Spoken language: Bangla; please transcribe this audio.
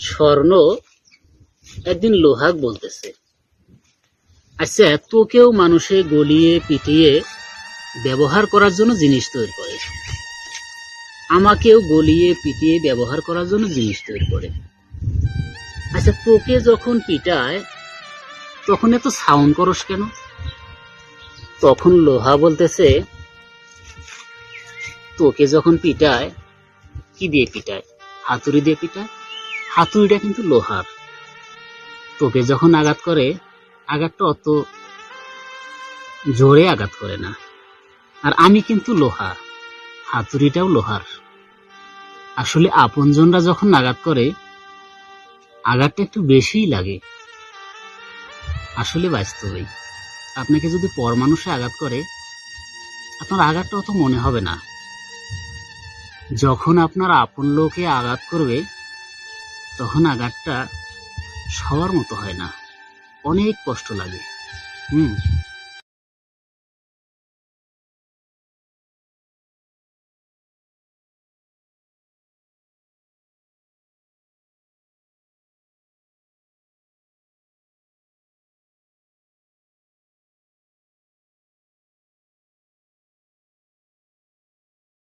স্বর্ণ একদিন লোহাক বলতেছে, আচ্ছা তোকেও মানুষে গলিয়ে পিটিয়ে ব্যবহার করার জন্য জিনিস তৈরি করে, আমাকেও গলিয়ে পিটিয়ে ব্যবহার করার জন্য জিনিস তৈরি করে। আচ্ছা তোকে যখন পিটায় তখন এত সাউন্ড করস কেন? তখন লোহা বলতেছে, তোকে যখন পিটায় কি দিয়ে পিটায়? হাতুড়ি দিয়ে পিটায়। হাতুড়িটা কিন্তু লোহার। তোকে যখন আঘাত করে আঘাতটা অত জোরে আঘাত করে না। আর আমি কিন্তু লোহার, হাতুড়িটাও লোহার। আসলে আপনজনরা যখন আঘাত করে আঘাতটা একটু বেশিই লাগে। আসলে বাস্তবেই আপনাকে যদি পর মানুষে আঘাত করে আপনার আঘাতটা অত মনে হবে না। যখন আপনার আপন লোকে আঘাত করবে তখন আঘাতটা সবার মতো হয় না, অনেক কষ্ট লাগে।